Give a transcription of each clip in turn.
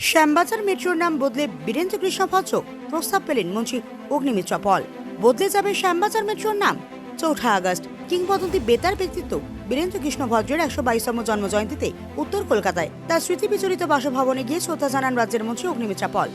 শ্যামবাজার মেট্রোর নাম বদলে বীরেন্দ্র কৃষ্ণ ভদ্র, প্রস্তাব পেলেন মন্ত্রী অগ্নিমিত্রা পল। বদলে যাবে শ্যামবাজার মেট্রোর নাম। ৪ আগস্ট কিংবদন্তি বেতার ব্যক্তিত্ব বীরেন্দ্র কৃষ্ণ ভদ্রের ১২২তম জন্মজয়ন্তীতে উত্তর কলকাতায় তার স্মৃতি বিচলিত বাসভবনে গিয়ে শ্রদ্ধা জানান রাজ্যের মন্ত্রী অগ্নিমিত্রা পল।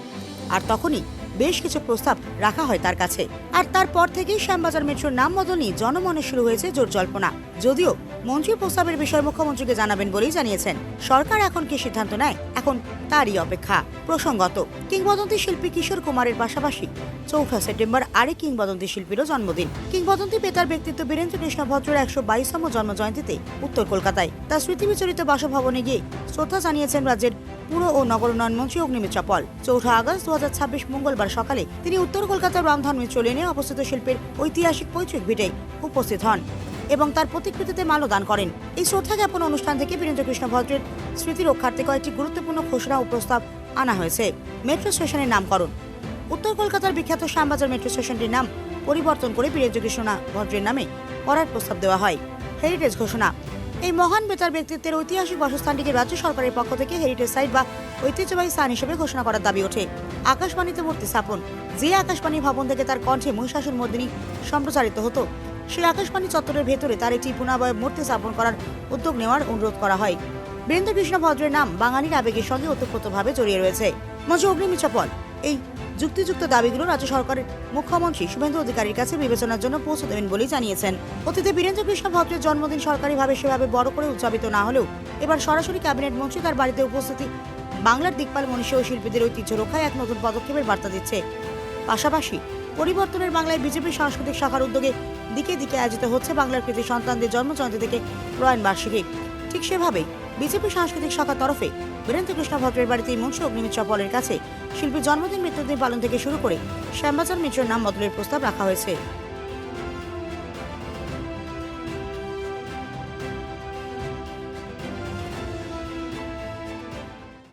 আর তখনই বেশ কিছু প্রস্তাব রাখা হয় তার কাছে। আর তারপর থেকেই শ্যামবাজার মেট্রোর নাম বদল নিয়ে জনমনে শুরু হয়েছে জোর জল্পনা। যদিও মন্ত্রীর প্রস্তাবের বিষয়ে মুখ্যমন্ত্রীকে জানাবেন বলেই জানিয়েছেন। সরকার এখন কি সিদ্ধান্ত নেয় এখন তারই অপেক্ষা। প্রসঙ্গত, কিংবদন্তি শিল্পী কিশোর কুমারের পাশাপাশি ৪ সেপ্টেম্বর আরেক কিংবদন্তি শিল্পীরও জন্মদিন। কিংবদন্তি বেতার ব্যক্তিত্ব বীরেন্দ্র কৃষ্ণ ভদ্রের ১২২তম জন্মজয়ন্তীতে উত্তর কলকাতায় তার স্মৃতি বিচলিত বাসভবনে গিয়ে শ্রদ্ধা জানিয়েছেন রাজ্যের পুর ও নগর উন্নয়ন মন্ত্রী অগ্নিমিত্রা পল। ৪ আগস্ট ২০২৬ মঙ্গলবার সকালে তিনি উত্তর কলকাতার রামধন মেট্রো লেনে অবস্থিত শিল্পের ঐতিহাসিক পৈতৃক ভিটায় উপস্থিত হন এবং তার প্রতিকৃতিতে মাল্যদান করেন। এই শ্রদ্ধা জ্ঞাপন অনুষ্ঠান থেকে বীরেন্দ্র কৃষ্ণ ভদ্রের স্মৃতি রক্ষার্থে কয়েকটি গুরুত্বপূর্ণ ঘোষণা ও প্রস্তাব আনা হয়েছে। মেট্রো স্টেশনের নামকরণ। উত্তর কলকাতার বিখ্যাত শ্যামবাজার মেট্রো স্টেশনটির নাম পরিবর্তন করে বীরেন্দ্র কৃষ্ণ ভদ্রের নামে করার প্রস্তাব দেওয়া হয়। হেরিটেজ ঘোষণা। এই মহান বেতার ব্যক্তিত্বের ঐতিহাসিক বাসস্থানটিকে রাজ্য সরকারের পক্ষ থেকে হেরিটেজ সাইট বা ঐতিহ্যবাহী স্থান হিসেবে ঘোষণা করার দাবি ওঠে। আকাশবাণীতে মূর্তি স্থাপন। যে আকাশবাণী ভবন থেকে তার কণ্ঠে মহিষাসুর মর্দিনী সম্প্রচারিত হতো, সেই আকাশবাণী চত্বরের ভেতরে তার একটি পুনরাবয়ব মূর্তি স্থাপন করার উদ্যোগ নেওয়ার অনুরোধ করা হয়। বীরেন্দ্র কৃষ্ণ ভদ্রের নাম বাঙালির আবেগের সঙ্গে ওতপ্রোতভাবে জড়িয়ে রয়েছে। মন্ত্রী অগ্নিমিত্রা পল এই যুক্তিযুক্ত দাবিগুলো রাজ্য সরকারের মুখ্যমন্ত্রী শুভেন্দু অধিকারীর কাছে বিবেচনার জন্য পৌঁছে দেবেন বলেই জানিয়েছেন। অতীতে বীরেন্দ্র কৃষ্ণ ভদ্রের জন্মদিন সরকারিভাবে সেভাবে বড় করে উদযাপিত না হলেও এবার সরাসরি ক্যাবিনেট মন্ত্রী তার বাড়িতে উপস্থিতি বাংলার দিকপাল মনীষী ও শিল্পীদের ঐতিহ্য রক্ষায় এক নতুন পদক্ষেপের বার্তা দিচ্ছে। পাশাপাশি পরিবর্তনের বাংলায় বিজেপি সাংস্কৃতিক শাখার উদ্যোগে দিকে দিকে আয়োজিত হচ্ছে বাংলার কৃতি সন্তানদের জন্মজয়ন্তী থেকে প্রয়াণ বার্ষিকী। ঠিক সেভাবেই বিজেপি সাংস্কৃতিক শাখার তরফে বীরেন্দ্র কৃষ্ণ ভদ্রের বাড়িতেই মন্ত্রী অগ্নিমিত্রা পলের কাছে শিল্পীর জন্মদিন মৃত্যুদিন পালন থেকে শুরু করে শ্যামবাজার মেট্রোর নাম বদলের প্রস্তাব রাখা হয়েছে।